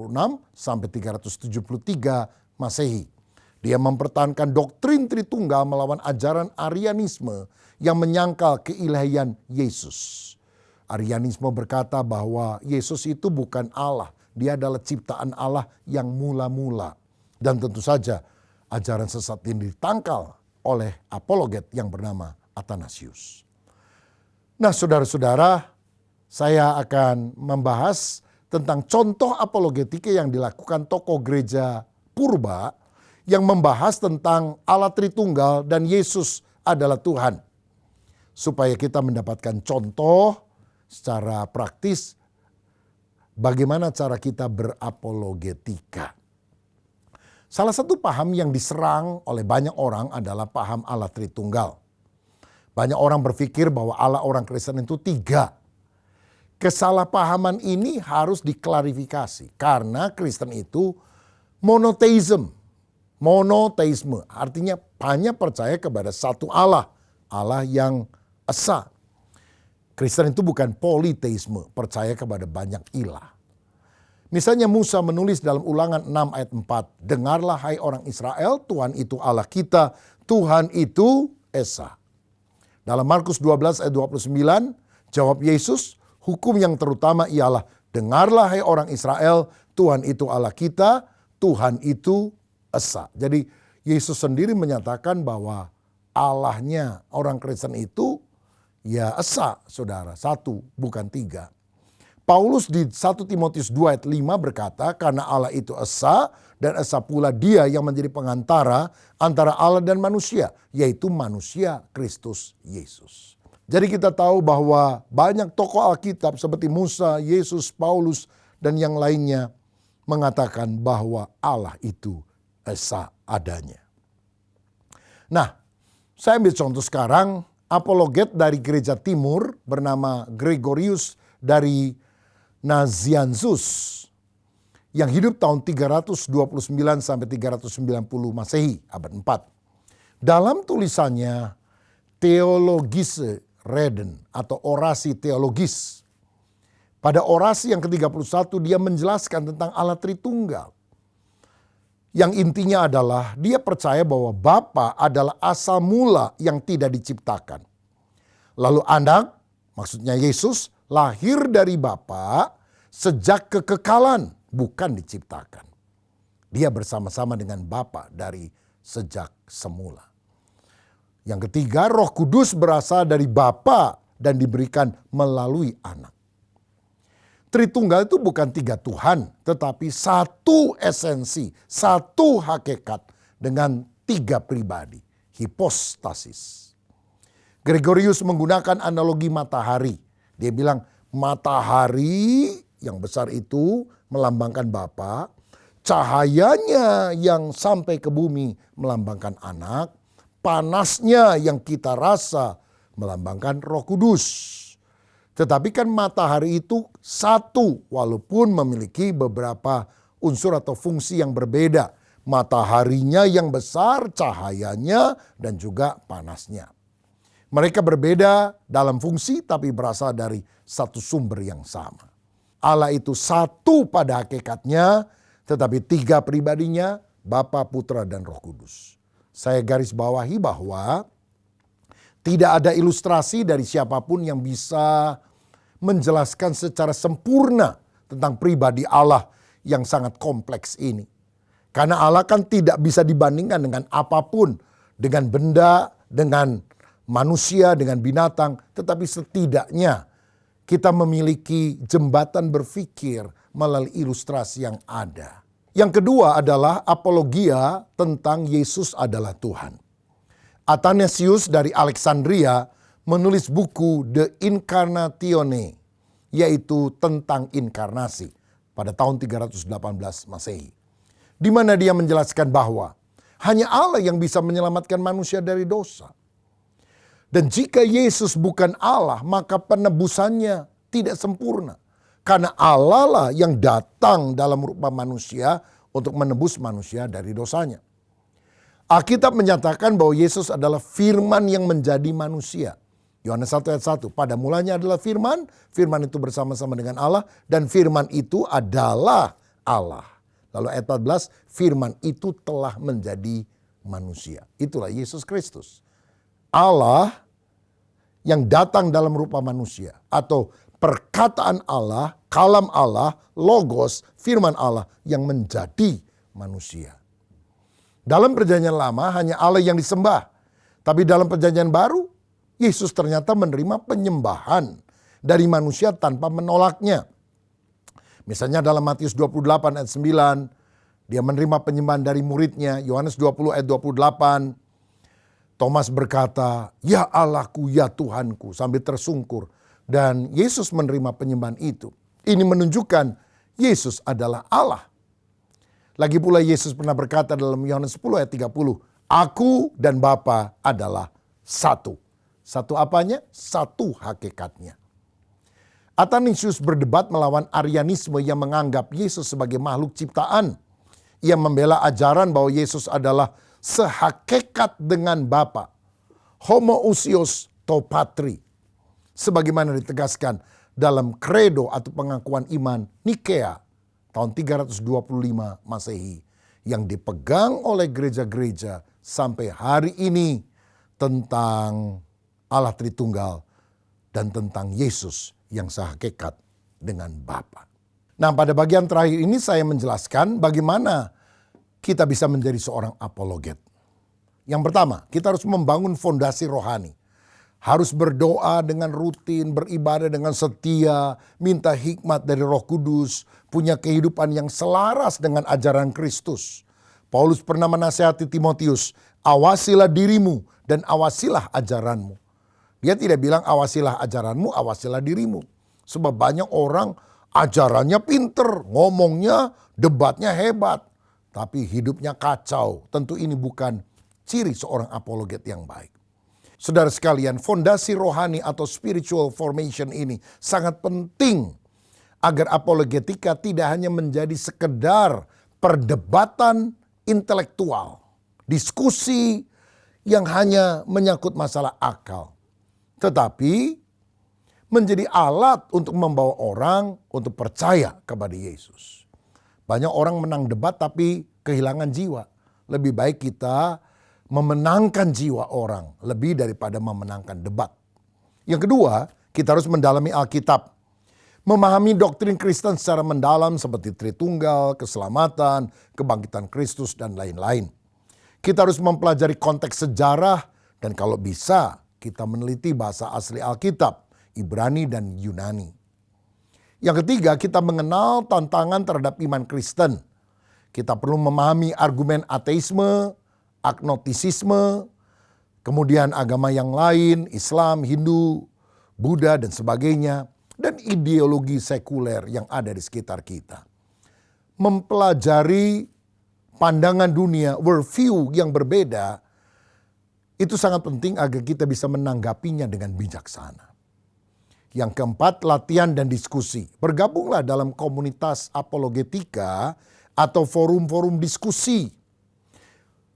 sampai 373 Masehi. Dia mempertahankan doktrin Tritunggal melawan ajaran Arianisme yang menyangkal keilahian Yesus. Arianisme berkata bahwa Yesus itu bukan Allah, dia adalah ciptaan Allah yang mula-mula. Dan tentu saja ajaran sesat ini ditangkal oleh apologet yang bernama Athanasius. Nah, saudara-saudara, saya akan membahas tentang contoh apologetika yang dilakukan tokoh gereja purba yang membahas tentang Allah Tritunggal dan Yesus adalah Tuhan. Supaya kita mendapatkan contoh secara praktis bagaimana cara kita berapologetika. Salah satu paham yang diserang oleh banyak orang adalah paham Allah Tritunggal. Banyak orang berpikir bahwa Allah orang Kristen itu tiga. Kesalahpahaman ini harus diklarifikasi karena Kristen itu monoteisme. Monoteisme artinya hanya percaya kepada satu Allah, Allah yang esa. Kristen itu bukan politeisme, percaya kepada banyak ilah. Misalnya Musa menulis dalam Ulangan 6 ayat 4, dengarlah hai orang Israel, Tuhan itu Allah kita, Tuhan itu esa. Dalam Markus 12 ayat 29, jawab Yesus, hukum yang terutama ialah, dengarlah hai orang Israel, Tuhan itu Allah kita, Tuhan itu esa. Jadi Yesus sendiri menyatakan bahwa Allahnya orang Kristen itu ya esa, saudara, satu bukan tiga. Paulus di 1 Timotius 2 ayat 5 berkata, karena Allah itu esa dan esa pula dia yang menjadi pengantara antara Allah dan manusia, yaitu manusia Kristus Yesus. Jadi kita tahu bahwa banyak tokoh Alkitab seperti Musa, Yesus, Paulus, dan yang lainnya mengatakan bahwa Allah itu esa adanya. Nah, saya ambil contoh sekarang, apologet dari gereja timur bernama Gregorius dari Nazianzus yang hidup tahun 329 sampai 390 Masehi, abad 4. Dalam tulisannya Theologische Reden atau orasi teologis, pada orasi yang ke-31 dia menjelaskan tentang Allah Tritunggal. Yang intinya adalah dia percaya bahwa Bapa adalah asal mula yang tidak diciptakan. Lalu Anak, maksudnya Yesus, lahir dari Bapa sejak kekekalan, bukan diciptakan. Dia bersama-sama dengan Bapa dari sejak semula. Yang ketiga, Roh Kudus berasal dari Bapa dan diberikan melalui Anak. Tritunggal itu bukan tiga Tuhan, tetapi satu esensi, satu hakikat dengan tiga pribadi, hipostasis. Gregorius menggunakan analogi matahari. Dia bilang matahari yang besar itu melambangkan Bapa, cahayanya yang sampai ke bumi melambangkan Anak, panasnya yang kita rasa melambangkan Roh Kudus. Tetapi kan matahari itu satu walaupun memiliki beberapa unsur atau fungsi yang berbeda. Mataharinya yang besar, cahayanya dan juga panasnya. Mereka berbeda dalam fungsi tapi berasal dari satu sumber yang sama. Allah itu satu pada hakikatnya tetapi tiga pribadinya, Bapa, Putra, dan Roh Kudus. Saya garis bawahi bahwa tidak ada ilustrasi dari siapapun yang bisa menjelaskan secara sempurna tentang pribadi Allah yang sangat kompleks ini. Karena Allah kan tidak bisa dibandingkan dengan apapun, dengan benda, dengan manusia, dengan binatang, tetapi setidaknya kita memiliki jembatan berpikir melalui ilustrasi yang ada. Yang kedua adalah apologia tentang Yesus adalah Tuhan. Athanasius dari Alexandria menulis buku De Incarnatione yaitu tentang inkarnasi pada tahun 318 Masehi. Di mana dia menjelaskan bahwa hanya Allah yang bisa menyelamatkan manusia dari dosa. Dan jika Yesus bukan Allah, maka penebusannya tidak sempurna. Karena Allah lah yang datang dalam rupa manusia untuk menebus manusia dari dosanya. Alkitab menyatakan bahwa Yesus adalah firman yang menjadi manusia. Yohanes 1 ayat 1, pada mulanya adalah firman, firman itu bersama-sama dengan Allah, dan firman itu adalah Allah. Lalu ayat 14, firman itu telah menjadi manusia. Itulah Yesus Kristus. Allah yang datang dalam rupa manusia, atau perkataan Allah, kalam Allah, logos, firman Allah yang menjadi manusia. Dalam perjanjian lama hanya Allah yang disembah. Tapi dalam perjanjian baru, Yesus ternyata menerima penyembahan dari manusia tanpa menolaknya. Misalnya dalam Matius 28 ayat 9, dia menerima penyembahan dari muridnya. Yohanes 20 ayat 28, Thomas berkata, "Ya Allahku, ya Tuhanku," sambil tersungkur. Dan Yesus menerima penyembahan itu. Ini menunjukkan Yesus adalah Allah. Lagi pula Yesus pernah berkata dalam Yohanes 10 ayat 30, "Aku dan Bapa adalah satu." Satu apanya? Satu hakikatnya. Athanasius berdebat melawan Arianisme yang menganggap Yesus sebagai makhluk ciptaan. Ia membela ajaran bahwa Yesus adalah sehakikat dengan Bapa. Homoousios to patri. Sebagaimana ditegaskan dalam kredo atau pengakuan iman Nikea tahun 325 Masehi yang dipegang oleh gereja-gereja sampai hari ini tentang Allah Tritunggal dan tentang Yesus yang sehakikat dengan Bapa. Nah, pada bagian terakhir ini saya menjelaskan bagaimana kita bisa menjadi seorang apologet. Yang pertama, kita harus membangun fondasi rohani. Harus berdoa dengan rutin, beribadah dengan setia, minta hikmat dari Roh Kudus, punya kehidupan yang selaras dengan ajaran Kristus. Paulus pernah menasihati Timotius, awasilah dirimu dan awasilah ajaranmu. Dia tidak bilang awasilah ajaranmu, awasilah dirimu. Sebab banyak orang ajarannya pinter, ngomongnya, debatnya hebat, tapi hidupnya kacau. Tentu ini bukan ciri seorang apologet yang baik. Saudara sekalian, fondasi rohani atau spiritual formation ini sangat penting agar apologetika tidak hanya menjadi sekedar perdebatan intelektual, diskusi yang hanya menyangkut masalah akal, tetapi menjadi alat untuk membawa orang untuk percaya kepada Yesus. Banyak orang menang debat tapi kehilangan jiwa. Lebih baik kita memenangkan jiwa orang lebih daripada memenangkan debat. Yang kedua, kita harus mendalami Alkitab. Memahami doktrin Kristen secara mendalam seperti Tritunggal, keselamatan, kebangkitan Kristus, dan lain-lain. Kita harus mempelajari konteks sejarah dan kalau bisa kita meneliti bahasa asli Alkitab, Ibrani dan Yunani. Yang ketiga, kita mengenal tantangan terhadap iman Kristen. Kita perlu memahami argumen ateisme, agnostisisme, kemudian agama yang lain, Islam, Hindu, Buddha, dan sebagainya, dan ideologi sekuler yang ada di sekitar kita. Mempelajari pandangan dunia, worldview yang berbeda, itu sangat penting agar kita bisa menanggapinya dengan bijaksana. Yang keempat, latihan dan diskusi. Bergabunglah dalam komunitas apologetika atau forum-forum diskusi.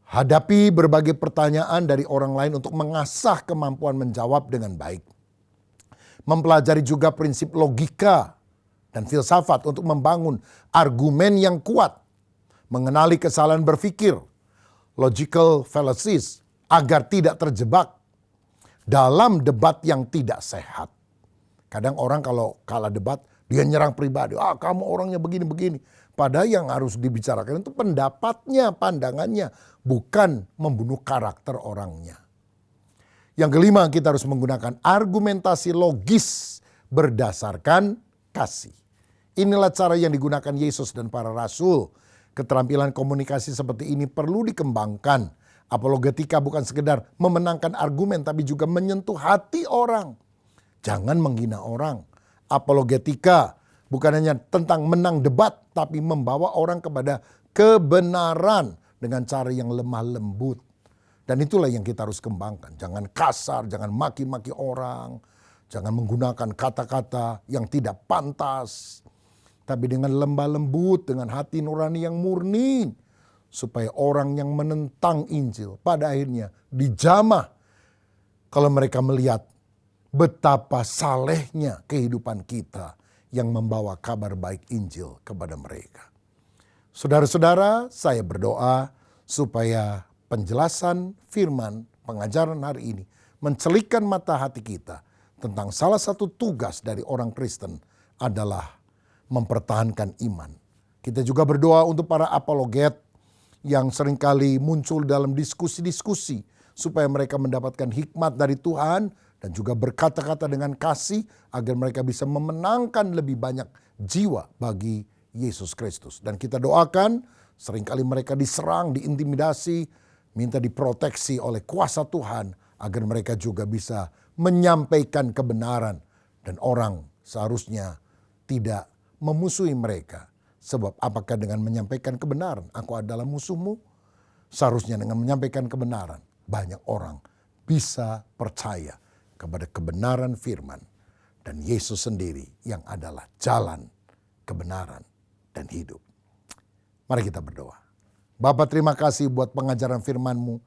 Hadapi berbagai pertanyaan dari orang lain untuk mengasah kemampuan menjawab dengan baik. Mempelajari juga prinsip logika dan filsafat untuk membangun argumen yang kuat. Mengenali kesalahan berpikir, logical fallacies, agar tidak terjebak dalam debat yang tidak sehat. Kadang orang kalau kalah debat, dia nyerang pribadi. Kamu orangnya begini-begini. Padahal yang harus dibicarakan itu pendapatnya, pandangannya, bukan membunuh karakter orangnya. Yang kelima, kita harus menggunakan argumentasi logis berdasarkan kasih. Inilah cara yang digunakan Yesus dan para rasul. Keterampilan komunikasi seperti ini perlu dikembangkan. Apologetika bukan sekedar memenangkan argumen, tapi juga menyentuh hati orang. Jangan menghina orang. apologetika. Bukan hanya tentang menang debat, tapi membawa orang kepada kebenaran dengan cara yang lemah lembut. Dan itulah yang kita harus kembangkan. Jangan kasar, jangan maki-maki orang, jangan menggunakan kata-kata yang tidak pantas. Tapi dengan lembah lembut, dengan hati nurani yang murni. Supaya orang yang menentang Injil pada akhirnya dijamah. Kalau mereka melihat betapa salehnya kehidupan kita yang membawa kabar baik Injil kepada mereka. Saudara-saudara, saya berdoa supaya penjelasan firman pengajaran hari ini mencelikkan mata hati kita tentang salah satu tugas dari orang Kristen adalah mempertahankan iman. Kita juga berdoa untuk para apologet yang seringkali muncul dalam diskusi-diskusi supaya mereka mendapatkan hikmat dari Tuhan dan juga berkata-kata dengan kasih agar mereka bisa memenangkan lebih banyak jiwa bagi Yesus Kristus. Dan kita doakan seringkali mereka diserang, diintimidasi, minta diproteksi oleh kuasa Tuhan agar mereka juga bisa menyampaikan kebenaran. Dan orang seharusnya tidak memusuhi mereka. Sebab apakah dengan menyampaikan kebenaran aku adalah musuhmu? Seharusnya dengan menyampaikan kebenaran banyak orang bisa percaya kepada kebenaran firman dan Yesus sendiri yang adalah jalan, kebenaran, dan hidup. Mari kita berdoa. Bapa, terima kasih buat pengajaran firman-Mu.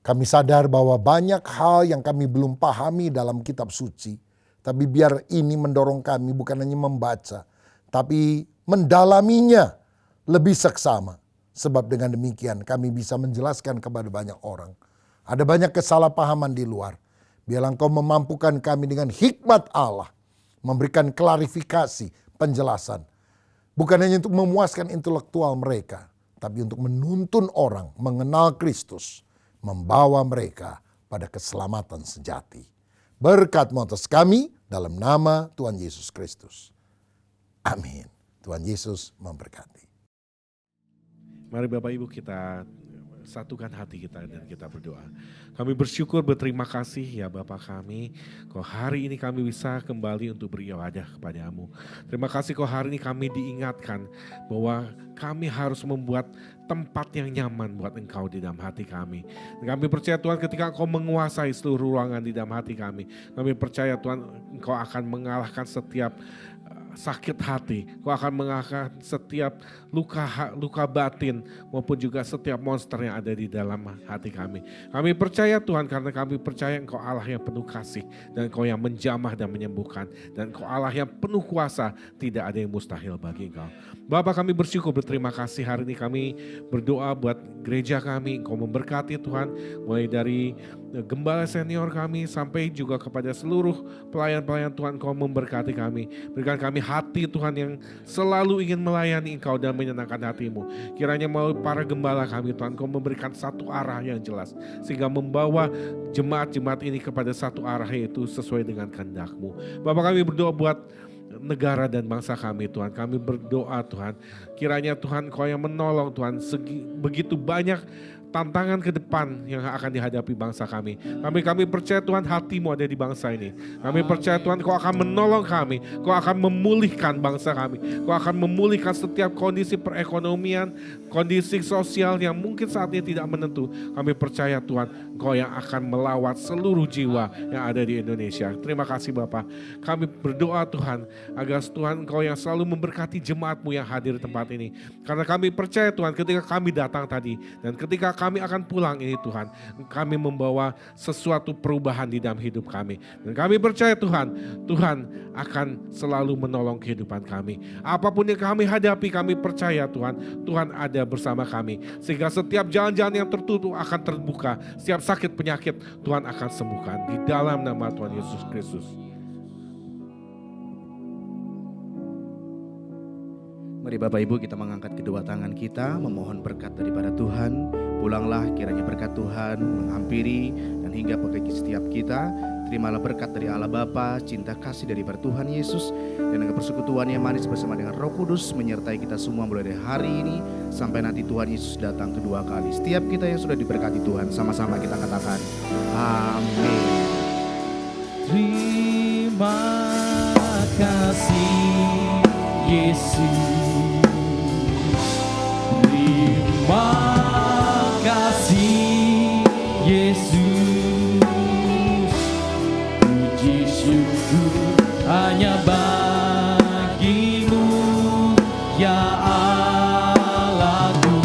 Kami sadar bahwa banyak hal yang kami belum pahami dalam kitab suci. Tapi biar ini mendorong kami bukan hanya membaca, tapi mendalaminya lebih seksama. Sebab dengan demikian kami bisa menjelaskan kepada banyak orang. Ada banyak kesalahpahaman di luar. Biarlah Engkau memampukan kami dengan hikmat Allah. Memberikan klarifikasi, penjelasan. Bukan hanya untuk memuaskan intelektual mereka. Tapi untuk menuntun orang mengenal Kristus. Membawa mereka pada keselamatan sejati. Berkat-Mu atas kami dalam nama Tuhan Yesus Kristus. Amin. Tuhan Yesus memberkati. Mari Bapak Ibu kita satukan hati kita dan kita berdoa. Kami bersyukur, berterima kasih ya Bapa kami. Kau hari ini kami bisa kembali untuk beribadah kepada-Mu. Terima kasih kau hari ini kami diingatkan bahwa kami harus membuat tempat yang nyaman buat Engkau di dalam hati kami. Dan kami percaya Tuhan ketika Engkau menguasai seluruh ruangan di dalam hati kami. Kami percaya Tuhan Engkau akan mengalahkan setiap sakit hati, Kau akan mengalahkan setiap luka batin maupun juga setiap monster yang ada di dalam hati kami. Kami percaya Tuhan karena kami percaya Engkau Allah yang penuh kasih dan Engkau yang menjamah dan menyembuhkan dan Engkau Allah yang penuh kuasa, tidak ada yang mustahil bagi Engkau. Bapa, kami bersyukur, berterima kasih hari ini kami berdoa buat gereja kami, Engkau memberkati Tuhan mulai dari gembala senior kami sampai juga kepada seluruh pelayan-pelayan Tuhan, Engkau memberkati kami. Berikan kami hati Tuhan yang selalu ingin melayani Engkau dan menyenangkan hati-Mu. Kiranya mau para gembala kami Tuhan, Engkau memberikan satu arah yang jelas sehingga membawa jemaat-jemaat ini kepada satu arah, yaitu sesuai dengan kehendak-Mu. Bapak, kami berdoa buat negara dan bangsa kami Tuhan. Kami berdoa Tuhan, kiranya Tuhan Kau yang menolong Tuhan. Begitu banyak tantangan ke depan yang akan dihadapi bangsa kami. Kami percaya Tuhan hati-Mu ada di bangsa ini. Kami percaya Tuhan Kau akan menolong kami. Kau akan memulihkan bangsa kami. Kau akan memulihkan setiap kondisi perekonomian, kondisi sosial yang mungkin saat ini tidak menentu. Kami percaya Tuhan Kau yang akan melawat seluruh jiwa yang ada di Indonesia. Terima kasih Bapa. Kami berdoa Tuhan agar Tuhan Kau yang selalu memberkati jemaat-Mu yang hadir di tempat ini. Karena kami percaya Tuhan ketika kami datang tadi dan ketika kami akan pulang ini Tuhan, kami membawa sesuatu perubahan di dalam hidup kami. Dan kami percaya Tuhan akan selalu menolong kehidupan kami. Apapun yang kami hadapi, kami percaya Tuhan ada bersama kami. Sehingga setiap jalan-jalan yang tertutup akan terbuka. Setiap sakit penyakit Tuhan akan sembuhkan. Di dalam nama Tuhan Yesus Kristus. Mari Bapak Ibu kita mengangkat kedua tangan kita, memohon berkat daripada Tuhan. Pulanglah kiranya berkat Tuhan menghampiri dan hingga bagi setiap kita. Terimalah berkat dari Allah Bapa, cinta kasih dari Tuhan Yesus, dan dengan persekutuan yang manis bersama dengan Roh Kudus menyertai kita semua mulai dari hari ini sampai nanti Tuhan Yesus datang kedua kali. Setiap kita yang sudah diberkati Tuhan, sama-sama kita katakan amin. Terima kasih. Yesus. Terima kasih Yesus. Puji syukur hanya bagimu ya Allahku,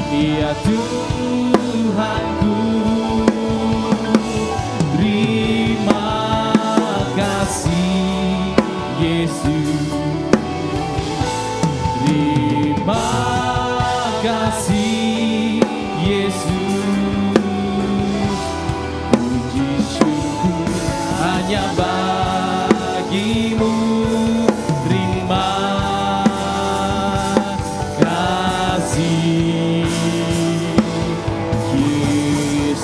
ya Tuhanku. Terima kasih Yesus. Terima kasih Yesus. Puji syukur hanya bagimu. Terima kasih Yesus.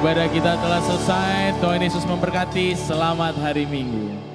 Ibadah kita telah selesai. Tuhan Yesus memberkati. Selamat hari Minggu.